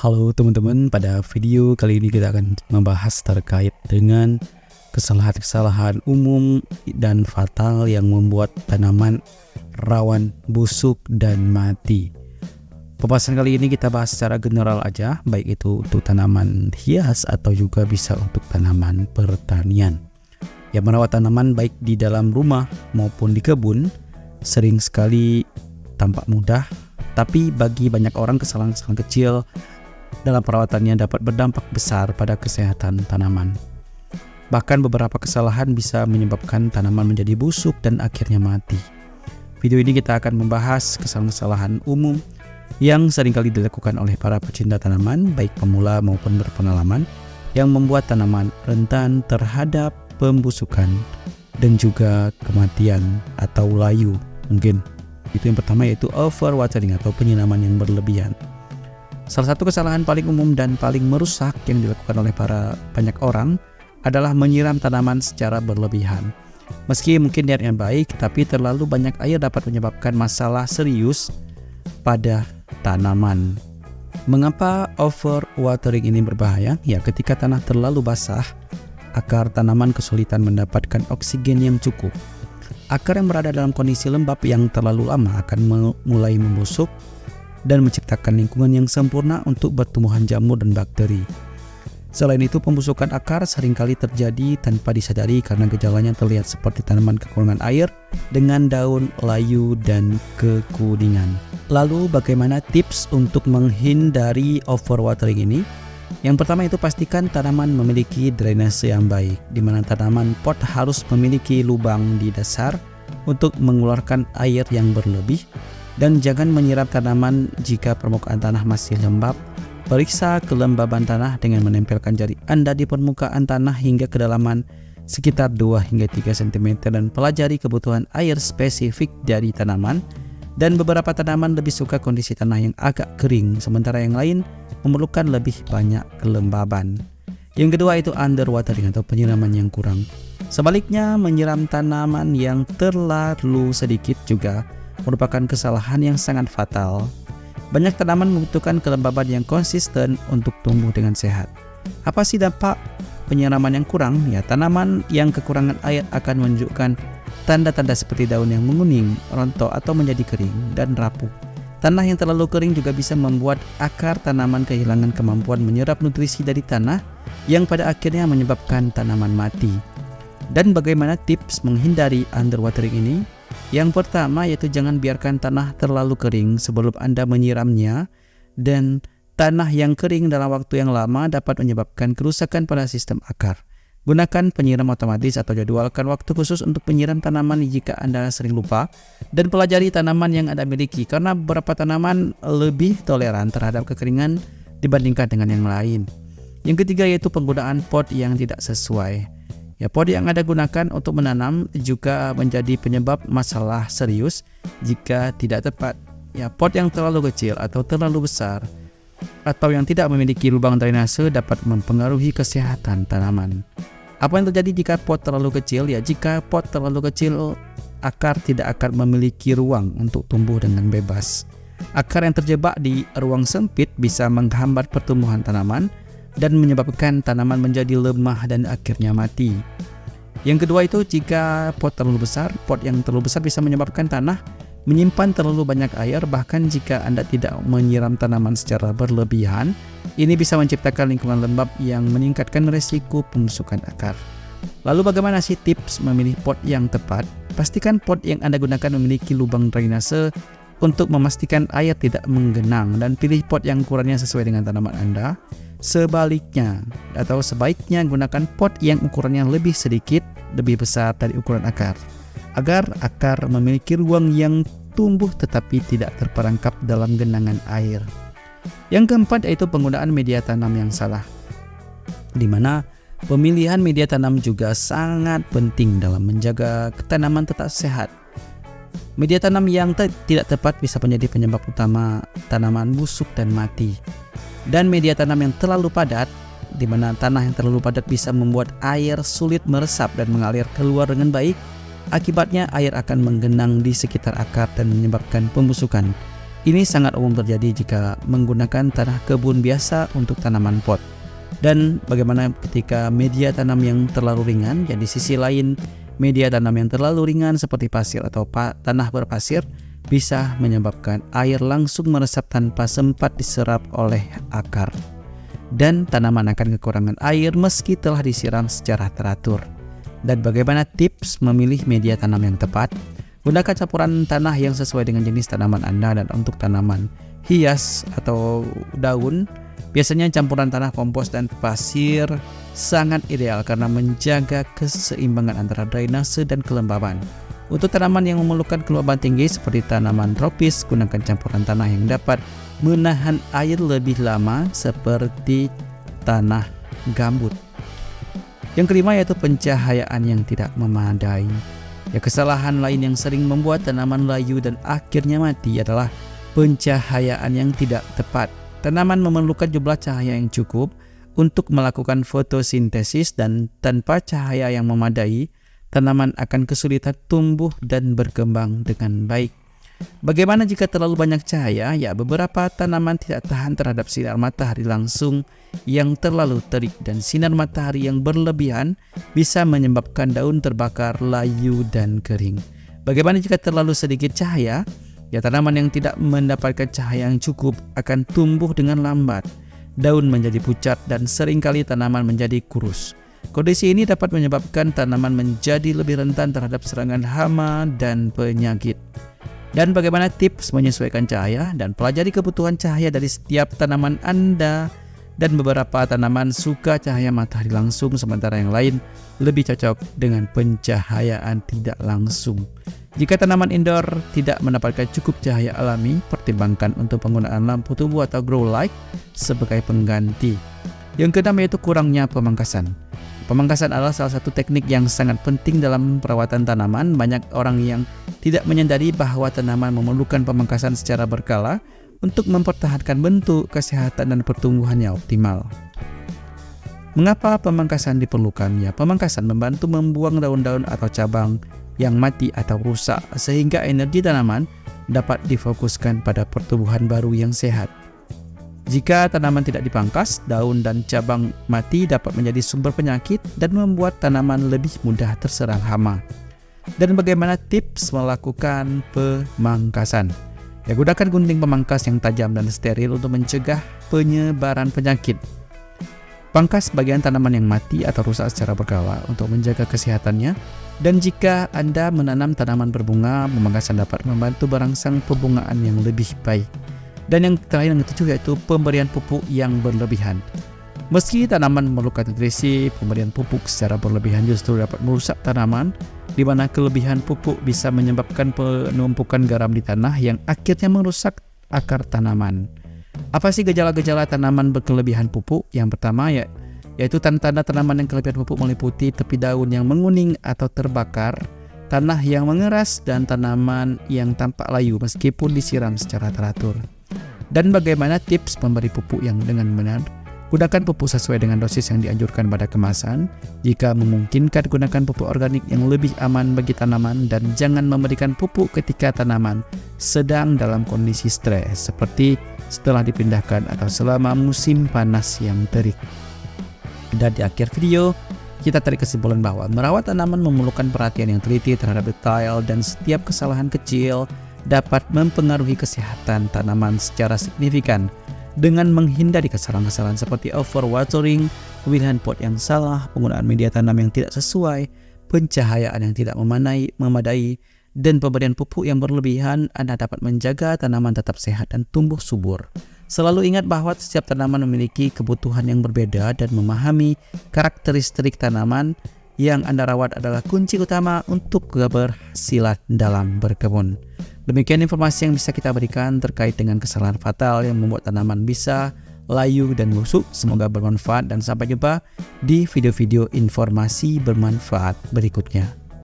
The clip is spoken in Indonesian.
Halo teman-teman, pada video kali ini kita akan membahas terkait dengan kesalahan-kesalahan umum dan fatal yang membuat tanaman rawan busuk dan mati. Pembahasan kali ini kita bahas secara general aja, baik itu untuk tanaman hias atau juga bisa untuk tanaman pertanian. Ya, merawat tanaman baik di dalam rumah maupun di kebun sering sekali tampak mudah, tapi bagi banyak orang kesalahan-kesalahan kecil dalam perawatannya dapat berdampak besar pada kesehatan tanaman. Bahkan beberapa kesalahan bisa menyebabkan tanaman menjadi busuk dan akhirnya mati. Video ini kita akan membahas kesalahan-kesalahan umum yang seringkali dilakukan oleh para pecinta tanaman, baik pemula maupun berpengalaman, yang membuat tanaman rentan terhadap pembusukan dan juga kematian atau layu mungkin. Itu yang pertama, yaitu overwatering atau penyiraman yang berlebihan. Salah satu kesalahan paling umum dan paling merusak yang dilakukan oleh banyak orang adalah menyiram tanaman secara berlebihan. Meski mungkin niatnya baik, tapi terlalu banyak air dapat menyebabkan masalah serius pada tanaman. Mengapa overwatering ini berbahaya? Ya, ketika tanah terlalu basah, akar tanaman kesulitan mendapatkan oksigen yang cukup. Akar yang berada dalam kondisi lembab yang terlalu lama akan mulai membusuk dan menciptakan lingkungan yang sempurna untuk pertumbuhan jamur dan bakteri. Selain itu, pembusukan akar seringkali terjadi tanpa disadari karena gejalanya terlihat seperti tanaman kekurangan air dengan daun layu dan kekuningan. Lalu bagaimana tips untuk menghindari overwatering ini? Yang pertama itu pastikan tanaman memiliki drainase yang baik, di mana tanaman pot harus memiliki lubang di dasar untuk mengeluarkan air yang berlebih. Dan jangan menyiram tanaman jika permukaan tanah masih lembab. Periksa kelembaban tanah dengan menempelkan jari Anda di permukaan tanah hingga kedalaman sekitar 2 hingga 3 cm dan pelajari kebutuhan air spesifik dari tanaman. Dan beberapa tanaman lebih suka kondisi tanah yang agak kering, sementara yang lain memerlukan lebih banyak kelembaban. Yang kedua itu underwatering atau penyiraman yang kurang. Sebaliknya, menyiram tanaman yang terlalu sedikit juga merupakan kesalahan yang sangat fatal. Banyak tanaman membutuhkan kelembaban yang konsisten untuk tumbuh dengan sehat. Apa sih dampak penyiraman yang kurang? Ya, tanaman yang kekurangan air akan menunjukkan tanda-tanda seperti daun yang menguning, rontok atau menjadi kering dan rapuh. Tanah yang terlalu kering juga bisa membuat akar tanaman kehilangan kemampuan menyerap nutrisi dari tanah yang pada akhirnya menyebabkan tanaman mati. Dan bagaimana tips menghindari underwatering ini? Yang pertama yaitu jangan biarkan tanah terlalu kering sebelum Anda menyiramnya, dan tanah yang kering dalam waktu yang lama dapat menyebabkan kerusakan pada sistem akar. Gunakan penyiram otomatis atau jadwalkan waktu khusus untuk penyiram tanaman jika Anda sering lupa, dan pelajari tanaman yang Anda miliki karena beberapa tanaman lebih toleran terhadap kekeringan dibandingkan dengan yang lain. Yang ketiga yaitu penggunaan pot yang tidak sesuai. Ya, pot yang Anda gunakan untuk menanam juga menjadi penyebab masalah serius jika tidak tepat. Ya, pot yang terlalu kecil atau terlalu besar atau yang tidak memiliki lubang drainase dapat mempengaruhi kesehatan tanaman. Apa yang terjadi jika pot terlalu kecil? Ya, jika pot terlalu kecil, akar tidak akan memiliki ruang untuk tumbuh dengan bebas. Akar yang terjebak di ruang sempit bisa menghambat pertumbuhan tanaman dan menyebabkan tanaman menjadi lemah dan akhirnya mati. Yang kedua itu, jika pot terlalu besar, pot yang terlalu besar bisa menyebabkan tanah menyimpan terlalu banyak air. Bahkan jika Anda tidak menyiram tanaman secara berlebihan, ini bisa menciptakan lingkungan lembab yang meningkatkan resiko pembusukan akar. Lalu bagaimana sih tips memilih pot yang tepat? Pastikan pot yang Anda gunakan memiliki lubang drainase untuk memastikan air tidak menggenang, dan pilih pot yang ukurannya sesuai dengan tanaman Anda. Sebaliknya atau sebaiknya gunakan pot yang ukurannya lebih sedikit, lebih besar dari ukuran akar, agar akar memiliki ruang yang tumbuh tetapi tidak terperangkap dalam genangan air. Yang keempat yaitu penggunaan media tanam yang salah, di mana pemilihan media tanam juga sangat penting dalam menjaga tanaman tetap sehat. Media tanam yang tidak tepat bisa menjadi penyebab utama tanaman busuk dan mati. Dan media tanam yang terlalu padat, di mana tanah yang terlalu padat bisa membuat air sulit meresap dan mengalir keluar dengan baik. Akibatnya air akan menggenang di sekitar akar dan menyebabkan pembusukan. Ini sangat umum terjadi jika menggunakan tanah kebun biasa untuk tanaman pot. Dan bagaimana ketika media tanam yang terlalu ringan, jadi sisi lain media tanam yang terlalu ringan seperti pasir atau tanah berpasir bisa menyebabkan air langsung meresap tanpa sempat diserap oleh akar. Dan tanaman akan kekurangan air meski telah disiram secara teratur. Dan bagaimana tips memilih media tanam yang tepat? Gunakan campuran tanah yang sesuai dengan jenis tanaman Anda, dan untuk tanaman hias atau daun, biasanya campuran tanah kompos dan pasir sangat ideal karena menjaga keseimbangan antara drainase dan kelembaban. Untuk tanaman yang memerlukan kelembaban tinggi seperti tanaman tropis, gunakan campuran tanah yang dapat menahan air lebih lama seperti tanah gambut. Yang kelima yaitu pencahayaan yang tidak memadai. Ya, kesalahan lain yang sering membuat tanaman layu dan akhirnya mati adalah pencahayaan yang tidak tepat. Tanaman memerlukan jumlah cahaya yang cukup untuk melakukan fotosintesis, dan tanpa cahaya yang memadai, tanaman akan kesulitan tumbuh dan berkembang dengan baik. Bagaimana jika terlalu banyak cahaya? Ya, beberapa tanaman tidak tahan terhadap sinar matahari langsung yang terlalu terik, dan sinar matahari yang berlebihan bisa menyebabkan daun terbakar, layu, dan kering. Bagaimana jika terlalu sedikit cahaya? Ya, tanaman yang tidak mendapatkan cahaya yang cukup akan tumbuh dengan lambat. Daun menjadi pucat dan seringkali tanaman menjadi kurus. Kondisi ini dapat menyebabkan tanaman menjadi lebih rentan terhadap serangan hama dan penyakit. Dan bagaimana tips menyesuaikan cahaya? Dan pelajari kebutuhan cahaya dari setiap tanaman Anda. Dan beberapa tanaman suka cahaya matahari langsung, sementara yang lain lebih cocok dengan pencahayaan tidak langsung. Jika tanaman indoor tidak mendapatkan cukup cahaya alami, pertimbangkan untuk penggunaan lampu tubuh atau grow light sebagai pengganti. Yang keenam yaitu kurangnya pemangkasan. Pemangkasan adalah salah satu teknik yang sangat penting dalam perawatan tanaman. Banyak orang yang tidak menyadari bahwa tanaman memerlukan pemangkasan secara berkala untuk mempertahankan bentuk, kesehatan, dan pertumbuhannya optimal. Mengapa pemangkasan diperlukan? Ya, pemangkasan membantu membuang daun-daun atau cabang yang mati atau rusak, sehingga energi tanaman dapat difokuskan pada pertumbuhan baru yang sehat. Jika tanaman tidak dipangkas, daun dan cabang mati dapat menjadi sumber penyakit dan membuat tanaman lebih mudah terserang hama. Dan bagaimana tips melakukan pemangkasan? Ya, gunakan gunting pemangkas yang tajam dan steril untuk mencegah penyebaran penyakit. Pangkas bagian tanaman yang mati atau rusak secara berkala untuk menjaga kesehatannya. Dan jika Anda menanam tanaman berbunga, pemangkasan dapat membantu merangsang pembungaan yang lebih baik. Dan yang terakhir, yang ketujuh, yaitu pemberian pupuk yang berlebihan. Meski tanaman memerlukan nutrisi, pemberian pupuk secara berlebihan justru dapat merusak tanaman, di mana kelebihan pupuk bisa menyebabkan penumpukan garam di tanah yang akhirnya merusak akar tanaman. Apa sih gejala-gejala tanaman berkelebihan pupuk? Yang pertama yaitu tanda-tanda tanaman yang kelebihan pupuk meliputi tepi daun yang menguning atau terbakar, tanah yang mengeras, dan tanaman yang tampak layu meskipun disiram secara teratur. Dan bagaimana tips memberi pupuk yang dengan benar? Gunakan pupuk sesuai dengan dosis yang dianjurkan pada kemasan. Jika memungkinkan, gunakan pupuk organik yang lebih aman bagi tanaman, dan jangan memberikan pupuk ketika tanaman sedang dalam kondisi stres, seperti setelah dipindahkan atau selama musim panas yang terik. Dan di akhir video, kita tarik kesimpulan bahwa merawat tanaman memerlukan perhatian yang teliti terhadap detail, dan setiap kesalahan kecil dapat mempengaruhi kesehatan tanaman secara signifikan. Dengan menghindari kesalahan-kesalahan seperti overwatering, pemilihan pot yang salah, penggunaan media tanam yang tidak sesuai, pencahayaan yang tidak memadai, dan pemberian pupuk yang berlebihan, Anda dapat menjaga tanaman tetap sehat dan tumbuh subur. Selalu ingat bahwa setiap tanaman memiliki kebutuhan yang berbeda, dan memahami karakteristik tanaman yang Anda rawat adalah kunci utama untuk keberhasilan dalam berkebun. Demikian informasi yang bisa kita berikan terkait dengan kesalahan fatal yang membuat tanaman bisa layu dan busuk. Semoga bermanfaat, dan sampai jumpa di video-video informasi bermanfaat berikutnya.